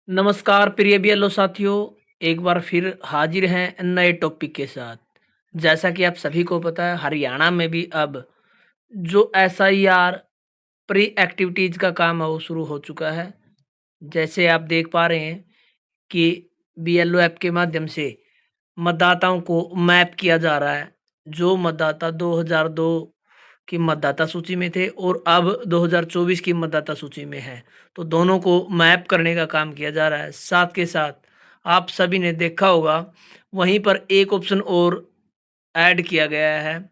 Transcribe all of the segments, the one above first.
नमस्कार प्रिय बीएलओ साथियों, एक बार फिर हाजिर हैं नए टॉपिक के साथ। जैसा कि आप सभी को पता है, हरियाणा में भी अब जो एसआईआर प्री एक्टिविटीज़ का काम है वो शुरू हो चुका है। जैसे आप देख पा रहे हैं कि बीएलओ ऐप के माध्यम से मतदाताओं को मैप किया जा रहा है। जो मतदाता 2002 की मतदाता सूची में थे और अब 2024 की मतदाता सूची में हैं, तो दोनों को मैप करने का काम किया जा रहा है। साथ के साथ आप सभी ने देखा होगा, वहीं पर एक ऑप्शन और ऐड किया गया है।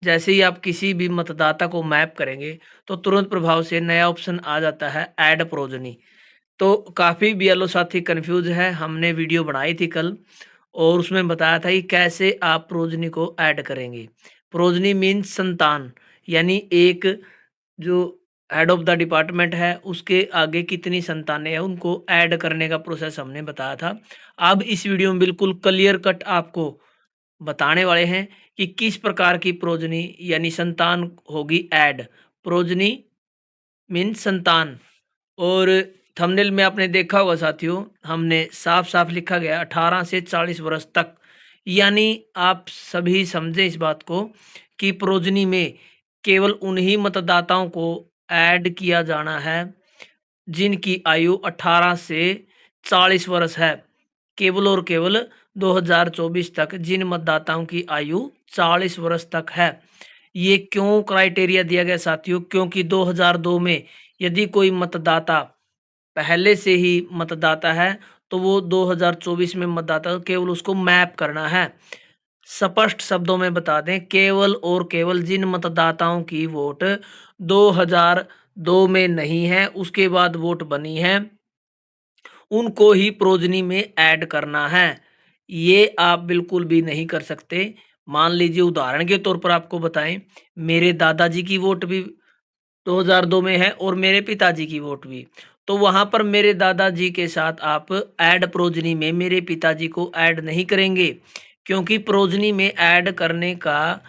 जैसे ही आप किसी भी मतदाता को मैप करेंगे, तो तुरंत प्रभाव से नया ऑप्शन आ जाता है, ऐड प्रोजनी। तो काफ़ी बीएलओ साथी कन्फ्यूज़ है। हमने वीडियो बनाई थी कल और उसमें बताया था कि कैसे आप प्रोजनी को ऐड करेंगे। प्रोजनी मीन्स संतान, यानी एक जो हेड ऑफ़ द डिपार्टमेंट है, उसके आगे कितनी संतानें हैं, उनको ऐड करने का प्रोसेस हमने बताया था। अब इस वीडियो में बिल्कुल क्लियर कट आपको बताने वाले हैं कि किस प्रकार की प्रोजनी यानी संतान होगी ऐड। प्रोजनी मीन्स संतान। और थंबनेल में आपने देखा होगा साथियों, हमने साफ-साफ लिखा गया 18 से 40 वर्ष तक। यानी आप सभी समझें इस बात को कि प्रोजनी में केवल उन्हीं मतदाताओं को ऐड किया जाना है, जिनकी आयु 18 से 40 वर्ष है। केवल और केवल 2024 तक जिन मतदाताओं की आयु 40 वर्ष तक है। ये क्यों क्राइटेरिया दिया गया साथियों? क्योंकि 2002 में यदि कोई मतदाता पहले से ही मतदाता है, तो वो 2024 में मतदाता केवल उसको मैप करना है। स्पष्ट शब्दों में बता दें, केवल और केवल जिन मतदाताओं की वोट 2002 में नहीं है, उसके बाद वोट बनी है, उनको ही प्रोजनी में ऐड करना है। ये आप बिल्कुल भी नहीं कर सकते। मान लीजिए उदाहरण के तौर पर आपको बताएं, मेरे दादाजी की वोट भी 2002 में है और मेरे पिताजी की वोट भी। तो वहाँ पर मेरे दादाजी के साथ आप ऐड प्रोजनी में मेरे पिताजी को ऐड नहीं करेंगे, क्योंकि प्रोजनी में ऐड करने का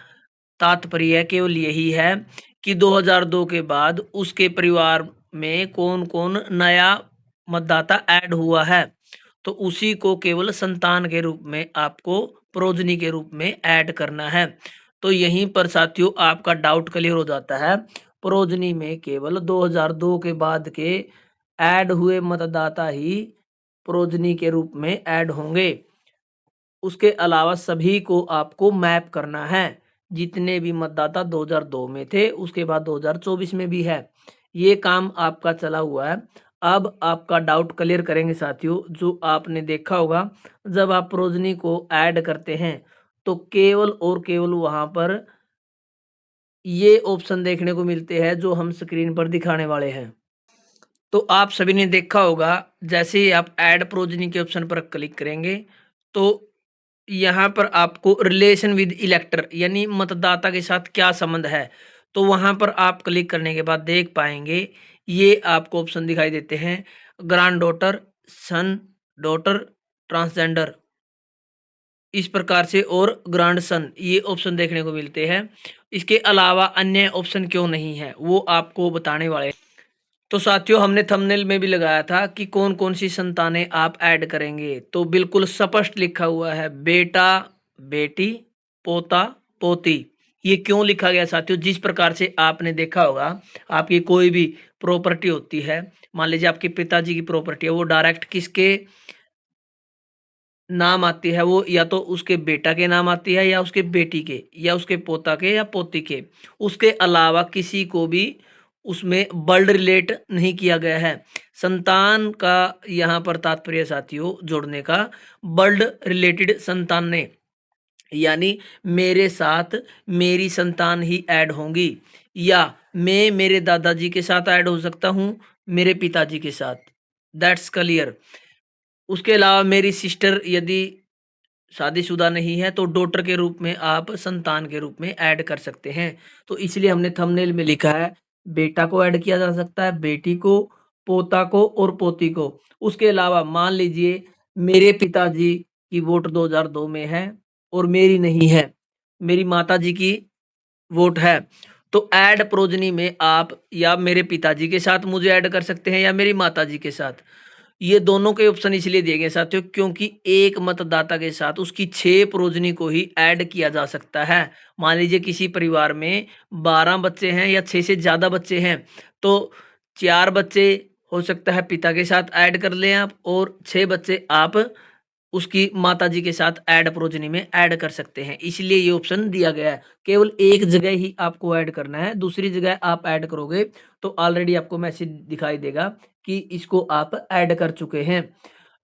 तात्पर्य केवल यही है कि 2002 के बाद उसके परिवार में कौन-कौन नया मतदाता ऐड हुआ है, तो उसी को केवल संतान के रूप में आपको प्रोजनी के रूप में ऐड करना है। तो यहीं पर साथियों आपका डाउट क्लियर हो जाता है। प्रोजनी में केवल 2002 के बाद के ऐड हुए मतदाता ही प्रोजनी के रूप में ऐड होंगे। उसके अलावा सभी को आपको मैप करना है। जितने भी मतदाता 2002 में थे, उसके बाद 2024 में भी है। ये काम आपका चला हुआ है। अब आपका डाउट क्लियर करेंगे साथियों, जो आपने देखा होगा जब आप प्रोजनी को ऐड करते हैं, तो केवल और केवल वहाँ पर ये ऑप्शन देखने को मिलते हैं जो हम स्क्रीन पर दिखाने वाले हैं। तो आप सभी ने देखा होगा, जैसे ही आप ऐड प्रोजनी के ऑप्शन पर क्लिक करेंगे, तो यहाँ पर आपको रिलेशन विद इलेक्टर यानी मतदाता के साथ क्या संबंध है, तो वहाँ पर आप क्लिक करने के बाद देख पाएँगे, ये आपको ऑप्शन दिखाई देते हैं, ग्रैंड डॉटर, सन, डॉटर, ट्रांसजेंडर, इस प्रकार से और ग्रैंड सन ये ऑप्शन देखने को मिलते हैं। इसके अलावा अन्य ऑप्शन क्यों नहीं है, वो आपको बताने वाले हैं। तो साथियों हमने थंबनेल में भी लगाया था कि कौन-कौन सी संतानें आप ऐड करेंगे, तो बिल्कुल स्पष्ट लिखा हुआ है, बेटा, बेटी, पोता, पोती। ये क्यों लिखा गया साथियों? जिस प्रकार से आपने देखा होगा, आपकी कोई भी प्रॉपर्टी होती है, मान लीजिए आपके पिताजी की प्रॉपर्टी है, वो डायरेक्ट किसके नाम आती है? वो या तो उसके बेटा के नाम आती है या उसके बेटी के या उसके पोता के या पोती के। उसके अलावा किसी को भी उसमें बर्थ रिलेट नहीं किया गया है। संतान का यहाँ पर तात्पर्य साथियों जोड़ने का, बर्थ रिलेटेड संतानें, यानी मेरे साथ मेरी संतान ही ऐड होंगी, या मैं मेरे दादाजी के साथ ऐड हो सकता हूँ, मेरे पिताजी के साथ। That's clear. उसके अलावा मेरी सिस्टर यदि शादीशुदा नहीं है, तो डॉटर के रूप में आप संतान के रूप में ऐड कर सकते हैं। तो इसलिए हमने थंबनेल में लिखा है, बेटा को ऐड किया जा सकता है, बेटी को, पोता को और पोती को। उसके अलावा मान लीजिए मेरे पिताजी की वोट 2002 में है और मेरी नहीं है, मेरी माताजी की वोट है, तो ऐड प्रोजनी में आप या मेरे पिताजी के साथ मुझे ऐड कर सकते हैं या मेरी माताजी के साथ। ये दोनों के ऑप्शन इसलिए दिए गए साथियों क्योंकि एक मतदाता के साथ उसकी 6 प्रोजनी को ही ऐड किया जा सकता है। मान लीजिए किसी परिवार में 12 बच्चे हैं या 6 से ज़्यादा बच्चे हैं, तो 4 बच्चे हो सकता है पिता के साथ ऐड कर लें आप और 6 बच्चे आप उसकी माताजी के साथ ऐड प्रोजनी में ऐड कर सकते हैं। इसलिए ये ऑप्शन दिया गया है। केवल एक जगह ही आपको ऐड करना है, दूसरी जगह आप ऐड करोगे तो ऑलरेडी आपको मैसेज दिखाई देगा कि इसको आप ऐड कर चुके हैं।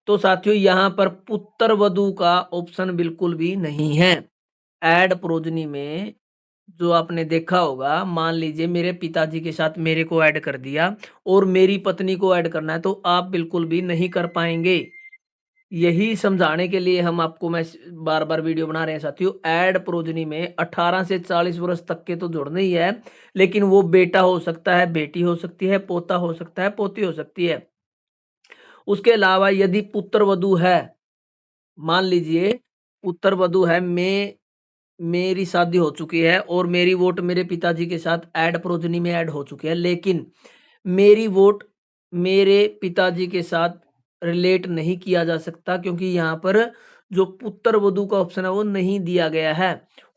तो साथियों यहाँ पर पुत्र-वधू का ऑप्शन बिल्कुल भी नहीं है। ऐड प्रोजनी में जो आपने देखा होगा, मान लीजिए मेरे पिताजी के साथ मेरे को ऐड कर दिया और मेरी पत्नी को ऐड करना है तो आप बिल्कुल भी नहीं कर पाएँगे। यही समझाने के लिए हम आपको मैं बार-बार वीडियो बना रहे हैं साथियों। ऐड प्रोजनी में 18 से 40 वर्ष तक के तो जुड़ने ही है, लेकिन वो बेटा हो सकता है, बेटी हो सकती है, पोता हो सकता है, पोती हो सकती है। उसके अलावा यदि पुत्र-वधू है, मान लीजिए पुत्र-वधू है, मेरी शादी हो चुकी है और मेरी वोट मेरे पिताजी के साथ ऐड प्रोजनी में ऐड हो चुकी है, लेकिन मेरी वोट मेरे पिताजी के साथ रिलेट नहीं किया जा सकता क्योंकि यहाँ पर जो पुत्र-वधू का ऑप्शन है वो नहीं दिया गया है।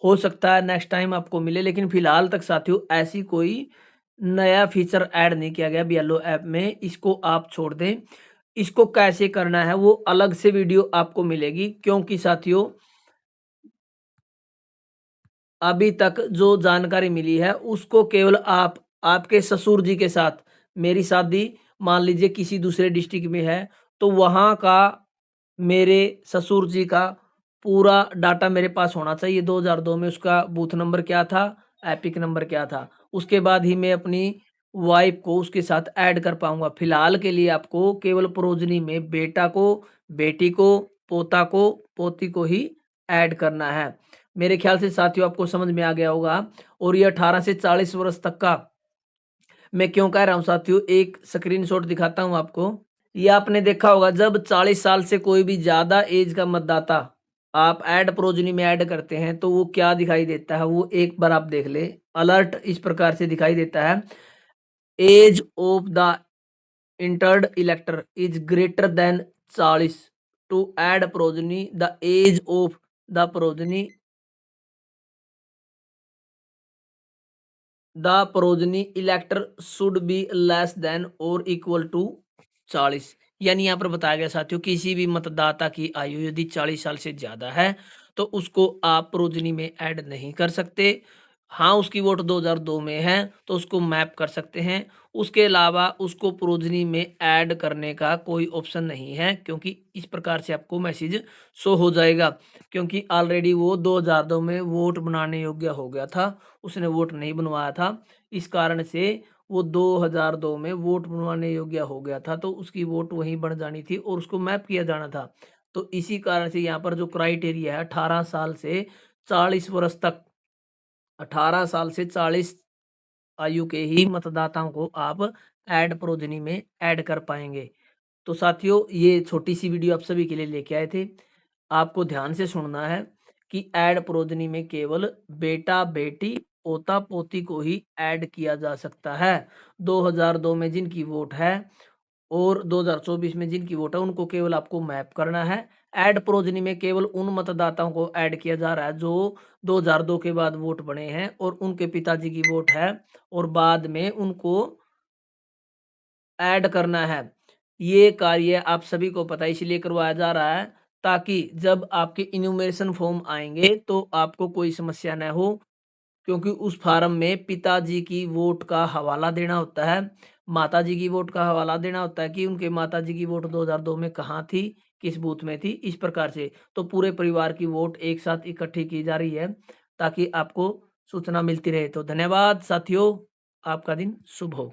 हो सकता है नेक्स्ट टाइम आपको मिले, लेकिन फिलहाल तक साथियों ऐसी कोई नया फीचर ऐड नहीं किया गया बीएलओ ऐप में, इसको आप छोड़ दें। इसको कैसे करना है वो अलग से वीडियो आपको मिलेगी क्योंकि साथियों अभी तक जो जानकारी मिली है उसको केवल आप आपके ससुर जी के साथ मेरी शादी मान लीजिए किसी दूसरे डिस्ट्रिक्ट में है, तो वहाँ का मेरे ससुर जी का पूरा डाटा मेरे पास होना चाहिए। 2002 में उसका बूथ नंबर क्या था, एपिक नंबर क्या था। उसके बाद ही मैं अपनी वाइफ को उसके साथ ऐड कर पाऊँगा। फिलहाल के लिए आपको केवल प्रोजनी में बेटा को, बेटी को, पोता को, पोती को ही ऐड करना है। मेरे ख्याल से साथियों आपको समझ में आ गया होगा और ये 18 से 40 वर्ष तक का मैं क्यों कह रहा हूँ साथियों, एक स्क्रीनशॉट दिखाता हूँ आपको। ये आपने देखा होगा जब 40 साल से कोई भी ज़्यादा एज का मतदाता आप ऐड प्रोजनी में ऐड करते हैं तो वो क्या दिखाई देता है, वो एक बार आप देख लें। अलर्ट इस प्रकार से दिखाई देता है, age of the entered elector is greater than 40 to add progeny the age of the progeny the progeny elector should be less than or equal to 40। यानी यहाँ पर बताया गया साथियों किसी भी मतदाता की आयु यदि 40 साल से ज्यादा है तो उसको आप प्रोजनी में ऐड नहीं कर सकते। हाँ उसकी वोट 2002 में है तो उसको मैप कर सकते हैं। उसके अलावा उसको प्रोजनी में ऐड करने का कोई ऑप्शन नहीं है क्योंकि इस प्रकार से आपको मैसेज शो हो जाएगा क्योंकि ऑलरेडी वो 2002 में वोट बनाने योग्य हो गया था, उसने वोट नहीं बनवाया था। इस कारण से वो 2002 में वोट बनवाने योग्य हो गया था, तो उसकी वोट वहीं बन जानी थी और उसको मैप किया जाना था। तो इसी कारण से यहाँ पर जो क्राइटेरिया है 18 साल से 40 वर्ष तक, 18 साल से 40 आयु के ही मतदाताओं को आप ऐड प्रोजनी में ऐड कर पाएँगे। तो साथियों ये छोटी-सी वीडियो आप सभी के लिए लेके आए थे। आपको ध्यान से सुनना है कि ऐड प्रोजनी में केवल बेटा-बेटी, पोता-पोती को ही ऐड किया जा सकता है। 2002 में जिनकी वोट है और 2024 में जिनकी वोट है उनको केवल आपको मैप करना है। ऐड प्रोजनी में केवल उन मतदाताओं को ऐड किया जा रहा है जो 2002 के बाद वोट बने हैं और उनके पिताजी की वोट है और बाद में उनको ऐड करना है। ये कार्य आप सभी को पता है इसलिए करवाया जा रहा है ताकि जब आपके इन्यूमरेशन फॉर्म आएँगे तो आपको कोई समस्या न हो क्योंकि उस फार्म में पिताजी की वोट का हवाला देना होता है, माताजी की वोट का हवाला देना होता है कि उनके माताजी की वोट 2002 में कहाँ थी, किस बूथ में थी, इस प्रकार से। तो पूरे परिवार की वोट एक साथ इकट्ठी की जा रही है ताकि आपको सूचना मिलती रहे। तो धन्यवाद साथियों, आपका दिन शुभ हो।